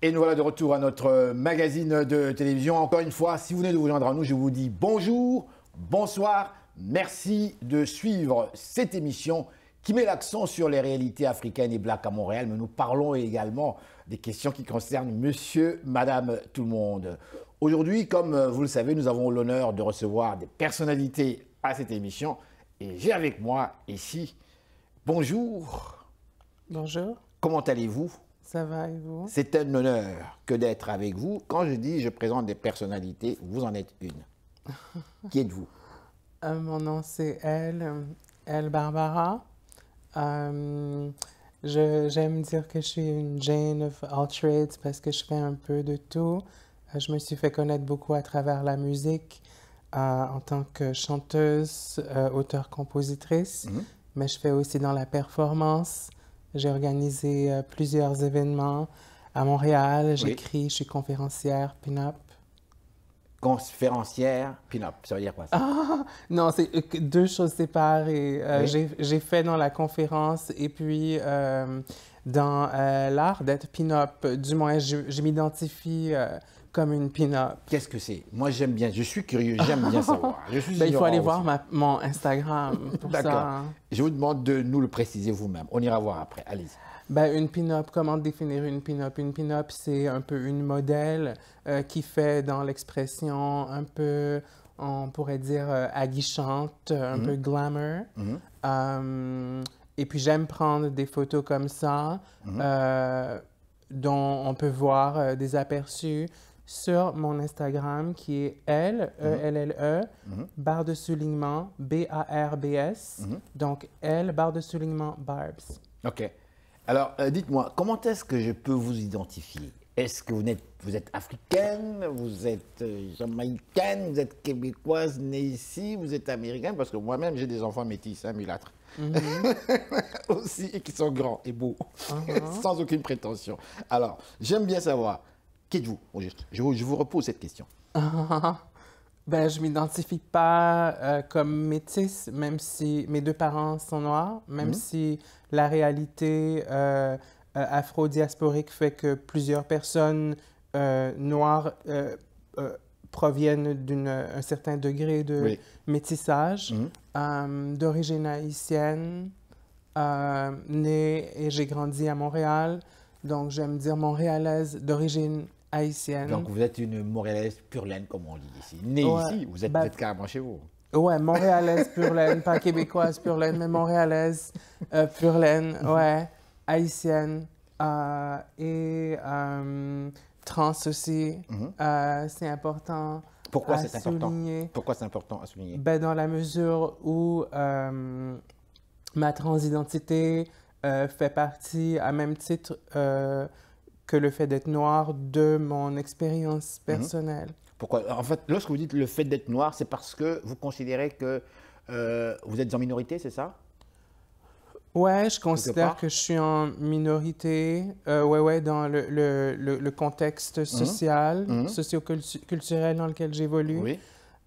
Et nous voilà de retour à notre magazine de télévision. Encore une fois, si vous venez de vous joindre à nous, je vous dis bonjour, bonsoir, merci de suivre cette émission qui met l'accent sur les réalités africaines et blacks à Montréal. Mais nous parlons également des questions qui concernent monsieur, madame, tout le monde. Aujourd'hui, comme vous le savez, nous avons l'honneur de recevoir des personnalités à cette émission. Et j'ai avec moi ici, bonjour. Bonjour. Comment allez-vous? Ça va et vous? C'est un honneur que d'être avec vous. Quand je dis je présente des personnalités, vous en êtes une. Qui êtes-vous? Mon nom c'est Elle Barbara. J'aime dire que je suis une Jane of all trades parce que je fais un peu de tout. Je me suis fait connaître beaucoup à travers la musique en tant que chanteuse, auteure-compositrice, mais je fais aussi dans la performance. J'ai organisé plusieurs événements à Montréal. J'écris, je suis conférencière, pin-up. Conférencière, pin-up, ça veut dire quoi ça? Ah, non, c'est deux choses séparées. J'ai fait dans la conférence et puis dans l'art d'être pin-up. Du moins, je m'identifie comme une pin-up. Qu'est-ce que c'est? Moi, j'aime bien, je suis curieux, j'aime bien savoir. Je suis il faut aller voir aussi. mon Instagram pour ça. D'accord. Je vous demande de nous le préciser vous-même. On ira voir après. Allez-y. Une pin-up, comment définir une pin-up? Une pin-up, c'est un peu une modèle qui fait dans l'expression un peu, on pourrait dire, aguichante, un peu glamour. Et puis, j'aime prendre des photos comme ça, dont on peut voir des aperçus sur mon Instagram qui est Elle, barre de soulignement, B-A-R-B-S. Donc, Elle, barre de soulignement, Barbs. OK. Alors, dites-moi, comment est-ce que je peux vous identifier? Est-ce que vous êtes africaine, vous êtes jamaïcaine, vous êtes québécoise, née ici, vous êtes américaine? Parce que moi-même, j'ai des enfants métis, mulâtres. Aussi, et qui sont grands et beaux, sans aucune prétention. Alors, j'aime bien savoir, qui êtes-vous, au juste? Je vous repose cette question. Je ne m'identifie pas comme métisse, même si mes deux parents sont noirs, même si la réalité afro-diasporique fait que plusieurs personnes noires proviennent d'un certain degré de métissage. D'origine haïtienne, née et j'ai grandi à Montréal, donc j'aime dire montréalaise d'origine haïtienne. Donc, vous êtes une Montréalaise pure laine, comme on dit ici. Née ici, vous êtes carrément chez vous. Ouais, montréalaise pure laine, pas québécoise pure laine, mais montréalaise pure laine, ouais, haïtienne et trans aussi. C'est important. Pourquoi c'est important? Souligner. Pourquoi c'est important à souligner? Dans la mesure où ma transidentité fait partie, à même titre que le fait d'être noir, de mon expérience personnelle. Pourquoi? En fait, lorsque vous dites le fait d'être noir, c'est parce que vous considérez que vous êtes en minorité, c'est ça? Ouais, je considère que je suis en minorité, dans le contexte social, socio-culturel dans lequel j'évolue. Oui.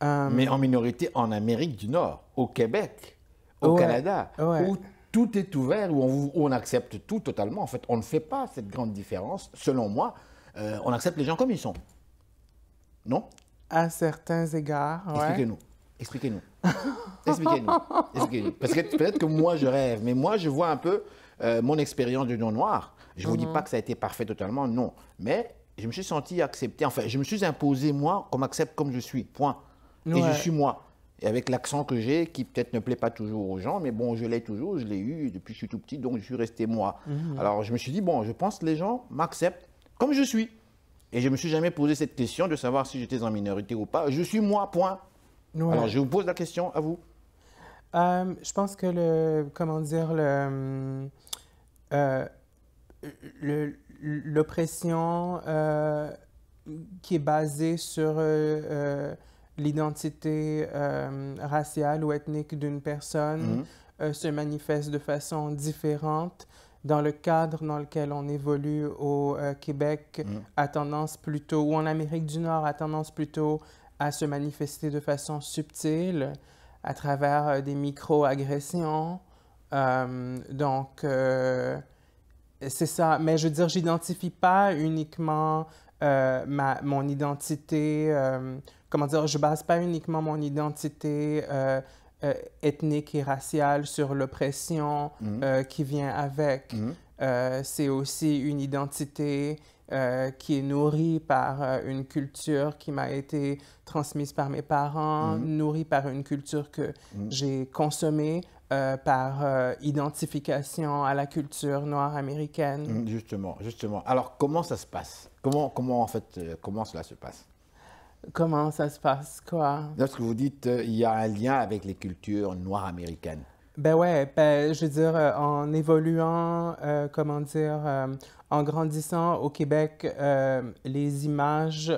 Mais en minorité en Amérique du Nord, au Québec, au Canada, où tout est ouvert, où on accepte tout totalement. En fait, on ne fait pas cette grande différence. Selon moi, on accepte les gens comme ils sont. Non? À certains égards, Expliquez-nous. Expliquez-nous. Expliquez-nous. Expliquez-nous. Parce que peut-être que moi, je rêve, mais moi, je vois un peu mon expérience du non-noir. Je ne vous dis pas que ça a été parfait totalement, non. Mais je me suis senti accepté. Enfin, je me suis imposé, moi, qu'on m'accepte comme je suis. Point. Et je suis moi. Et avec l'accent que j'ai, qui peut-être ne plaît pas toujours aux gens, mais bon, je l'ai toujours, je l'ai eu depuis que je suis tout petit, donc je suis resté moi. Alors, je me suis dit, bon, je pense que les gens m'acceptent comme je suis. Et je ne me suis jamais posé cette question de savoir si j'étais en minorité ou pas. Je suis moi, point. Alors, je vous pose la question à vous. Je pense que l'oppression qui est basée sur l'identité raciale ou ethnique d'une personne se manifeste de façon différente. Dans le cadre dans lequel on évolue au Québec, a tendance plutôt, ou en Amérique du Nord, a tendance plutôt à se manifester de façon subtile à travers des micro-agressions. C'est ça, mais je veux dire, j'identifie pas uniquement mon identité, comment dire, je base pas uniquement mon identité ethnique et raciale sur l'oppression qui vient avec. C'est aussi une identité qui est nourrie par une culture qui m'a été transmise par mes parents, nourrie par une culture que j'ai consommée par identification à la culture noire américaine. Justement, justement. Alors, comment ça se passe? Comment en fait, comment cela se passe? Comment ça se passe, quoi? Lorsque vous dites il y a un lien avec les cultures noires américaines. Ben ouais, ben, je veux dire, en évoluant, comment dire, en grandissant au Québec, les images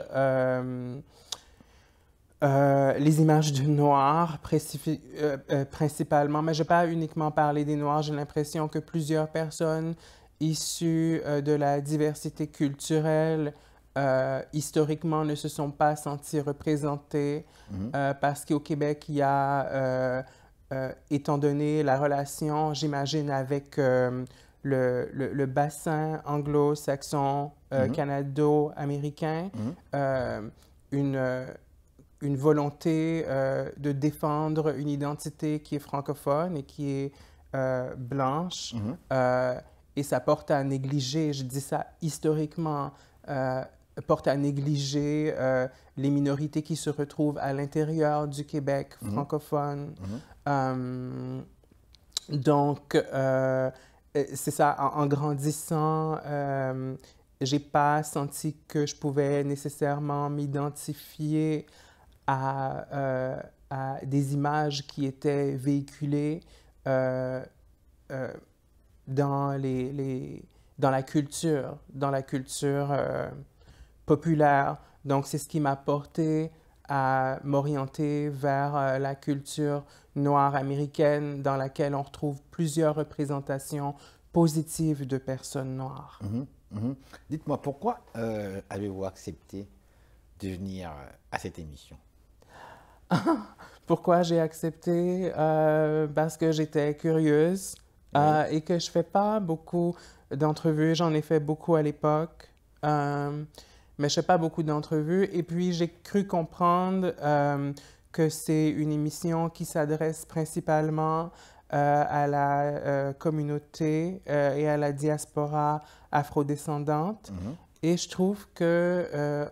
du noir, principalement, mais je ne vais pas uniquement parler des noirs, j'ai l'impression que plusieurs personnes issues de la diversité culturelle, historiquement, ne se sont pas senties représentées parce qu'au Québec, il y a, étant donné la relation, j'imagine, avec le bassin anglo-saxon, canado-américain, une une volonté de défendre une identité qui est francophone et qui est blanche. Et ça porte à négliger, je dis ça historiquement, porte à négliger les minorités qui se retrouvent à l'intérieur du Québec francophone. Donc, c'est ça, en grandissant, j'ai pas senti que je pouvais nécessairement m'identifier à des images qui étaient véhiculées dans dans la culture populaire. Donc, c'est ce qui m'a porté à m'orienter vers la culture noire américaine dans laquelle on retrouve plusieurs représentations positives de personnes noires. Dites-moi, pourquoi avez-vous accepté de venir à cette émission? Pourquoi j'ai accepté? Parce que j'étais curieuse et que je fais pas beaucoup d'entrevues. J'en ai fait beaucoup à l'époque, mais je fais pas beaucoup d'entrevues. Et puis, j'ai cru comprendre que c'est une émission qui s'adresse principalement à la communauté et à la diaspora afrodescendante. Et je trouve que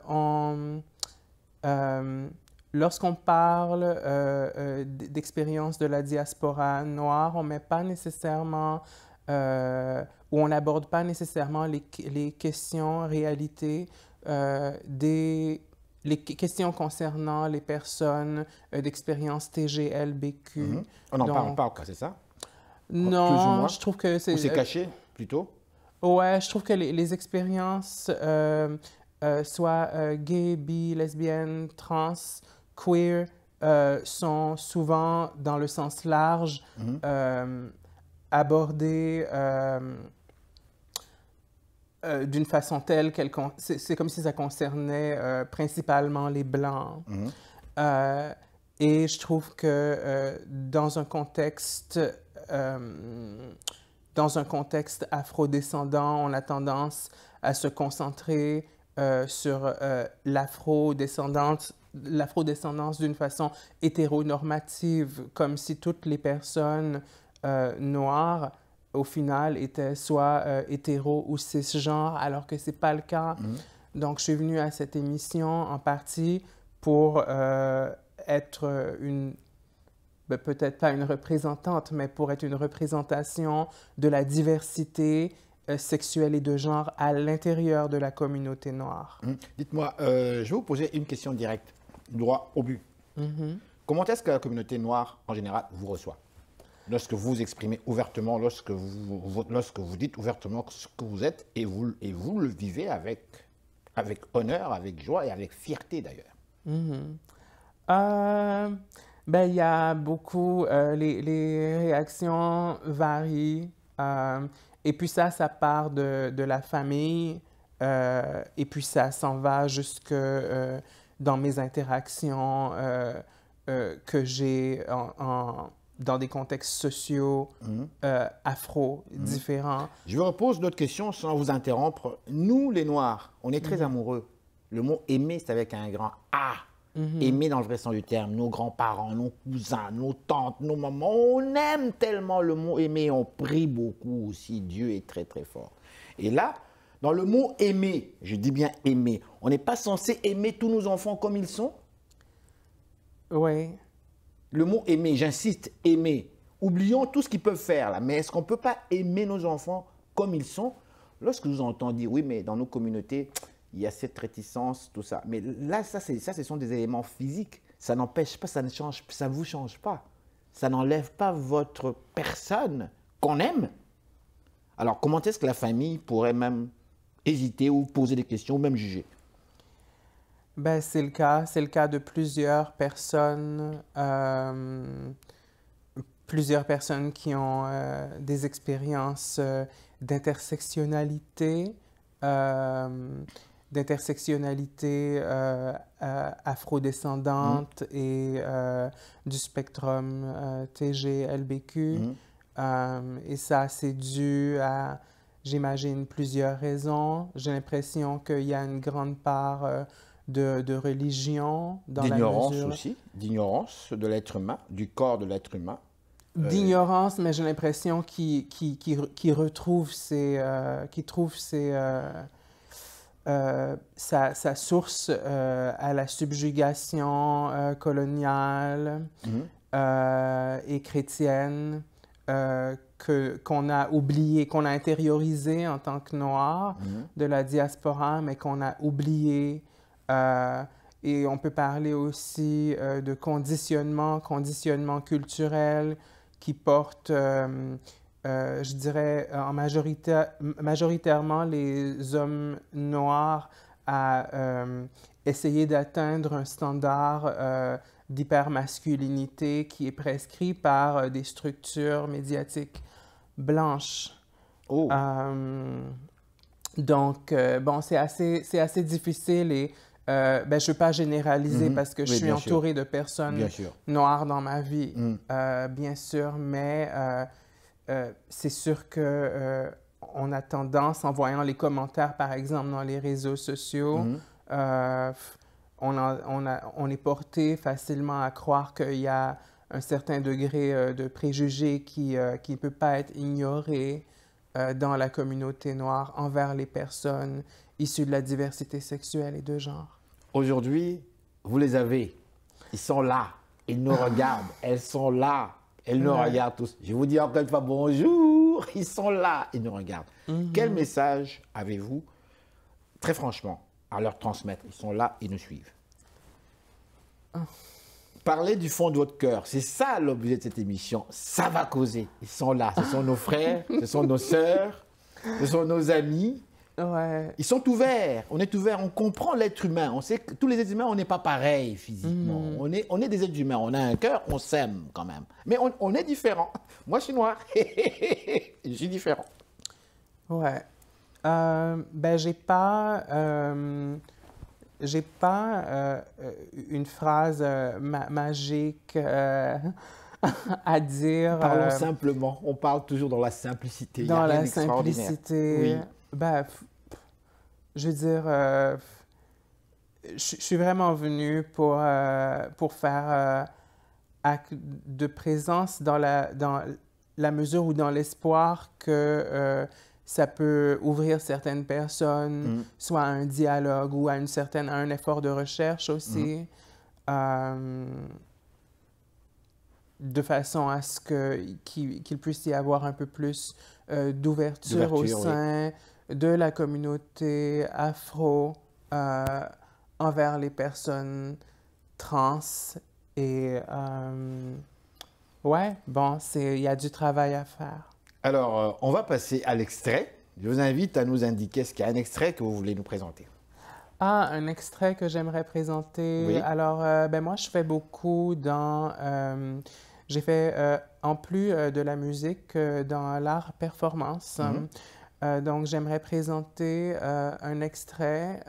lorsqu'on parle d'expérience de la diaspora noire, on met pas nécessairement, ou on n'aborde pas nécessairement les questions, réalités, les questions concernant les personnes d'expérience TGLBQ. On n'en parle pas, c'est ça? Non, plus ou moins? je trouve que c'est... Ou c'est caché, plutôt? Ouais, je trouve que les expériences, soit gay, bi, lesbienne, trans, queer, sont souvent, dans le sens large, abordées d'une façon telle qu'elle... C'est comme si ça concernait principalement les Blancs. Et je trouve que dans un contexte afrodescendant, on a tendance à se concentrer sur l'afrodescendance d'une façon hétéronormative, comme si toutes les personnes noires, au final, étaient soit hétéro ou cisgenres, alors que ce n'est pas le cas. Donc, je suis venue à cette émission en partie pour être peut-être pas une représentante, mais pour être une représentation de la diversité sexuelle et de genre à l'intérieur de la communauté noire. Dites-moi, je vais vous poser une question directe, droit au but. Comment est-ce que la communauté noire, en général, vous reçoit? Lorsque vous vous exprimez ouvertement, lorsque vous dites ouvertement ce que vous êtes, et vous le vivez avec honneur, avec joie et avec fierté d'ailleurs. Ben, il y a beaucoup, les réactions varient, et puis ça part de la famille, et puis ça s'en va jusque dans mes interactions que j'ai dans des contextes sociaux afro différents. Je vous repose une autre question sans vous interrompre. Nous, les Noirs, on est très amoureux. Le mot aimer, c'est avec un grand A. Aimer dans le vrai sens du terme. Nos grands-parents, nos cousins, nos tantes, nos mamans, on aime tellement le mot aimer. On prie beaucoup aussi. Dieu est très, très fort. Et là, dans le mot aimer, je dis bien aimer, on n'est pas censé aimer tous nos enfants comme ils sont? Oui. Le mot aimer, j'insiste, aimer. Oublions tout ce qu'ils peuvent faire là, mais est-ce qu'on ne peut pas aimer nos enfants comme ils sont? Lorsque je vous entends dire, oui, mais dans nos communautés, il y a cette réticence, tout ça. Mais là, ça, ce sont des éléments physiques. Ça n'empêche pas, ça ne change, ça ne vous change pas. Ça n'enlève pas votre personne qu'on aime. Alors, comment est-ce que la famille pourrait même hésiter ou poser des questions ou même juger? Ben, c'est le cas de plusieurs personnes qui ont des expériences d'intersectionnalité, afrodescendante et du spectrum TG-LBQ. Et ça, c'est dû à, j'imagine, plusieurs raisons. J'ai l'impression qu'il y a une grande part de religion dans la d'ignorance mesure... aussi, d'ignorance de l'être humain, du corps de l'être humain. D'ignorance, mais j'ai l'impression qu'il retrouve sa source à la subjugation coloniale et chrétienne qu'on a oublié, qu'on a intériorisé en tant que Noirs de la diaspora, mais qu'on a oublié. Et on peut parler aussi de conditionnement culturel qui porte, je dirais, majoritairement les hommes noirs à essayer d'atteindre un standard d'hypermasculinité qui est prescrit par des structures médiatiques blanches. Oh. Donc, bon, c'est assez difficile et ben, je ne veux pas généraliser parce que je suis entourée de personnes noires dans ma vie, bien sûr, mais c'est sûr que on a tendance, en voyant les commentaires, par exemple, dans les réseaux sociaux, on est porté facilement à croire qu'il y a un certain degré de préjugés qui ne peut pas être ignoré dans la communauté noire envers les personnes issues de la diversité sexuelle et de genre. Aujourd'hui, vous les avez. Ils sont là. Ils nous regardent. Elles sont là. Elles nous regardent tous. Je vous dis encore une fois bonjour. Ils sont là. Ils nous regardent. Quel message avez-vous, très franchement, à leur transmettre? Ils sont là. Ils nous suivent. Parlez du fond de votre cœur. C'est ça l'objet de cette émission. Ça va causer. Ils sont là. Ce sont nos frères. Ce sont nos sœurs. Ce sont nos amis. Ouais. Ils sont ouverts, on est ouverts, on comprend l'être humain. On sait que tous les êtres humains, on n'est pas pareils physiquement. On est des êtres humains, on a un cœur, on s'aime quand même. Mais on est différents. Moi, je suis noir. Je suis différent. Ouais. Ben, j'ai pas une phrase magique à dire. Parlons simplement. On parle toujours dans la simplicité. Dans la Oui. simplicité. Ben, je veux dire, je suis vraiment venue pour faire acte de présence dans la mesure ou dans l'espoir que ça peut ouvrir certaines personnes, soit à un dialogue ou à un effort de recherche aussi, de façon à ce qu'il puisse y avoir un peu plus d'ouverture au sein de la communauté afro envers les personnes trans. Et ouais, bon, il y a du travail à faire. Alors, on va passer à l'extrait. Je vous invite à nous indiquer ce qu'il y a un extrait que vous voulez nous présenter. Ah, un extrait que j'aimerais présenter. Oui. Alors, ben moi, je fais beaucoup j'ai fait, en plus de la musique, dans l'art performance. Donc, j'aimerais présenter un extrait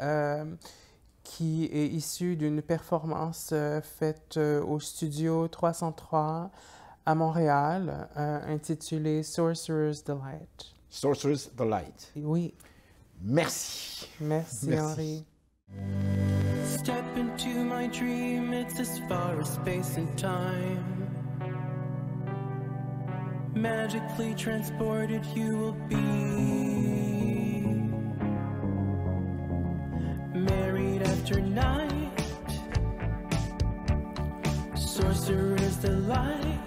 qui est issu d'une performance faite au studio 303 à Montréal, intitulé Sorcerer's Delight. Sorcerer's Delight. Oui. Merci. Merci, Henri. Step into my dream, it's as far as space and time. Magically transported you will be. Married after night, sorcerer's delight.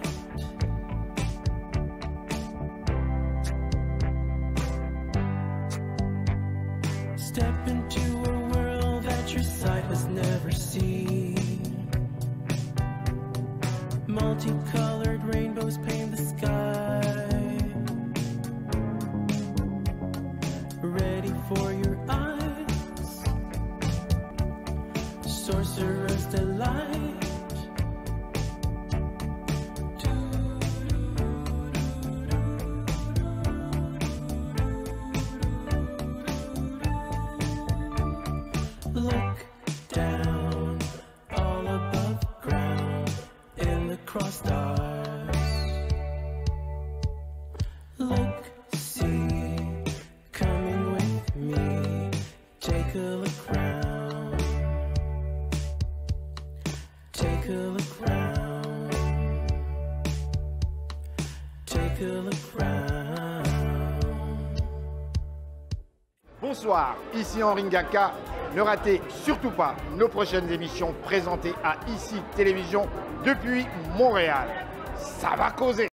Step into a world that your sight has never seen. Multicolored rainbows paint the sky. Ready for your eyes. Sorcerer's delight. Look down, all above ground, in the cross stars. Look, see, coming with me, take a look round. Take a look round. Take a look round. Bonsoir, ici Henri Ngaka. Ne ratez surtout pas nos prochaines émissions présentées à ICI Télévision depuis Montréal. Ça va causer!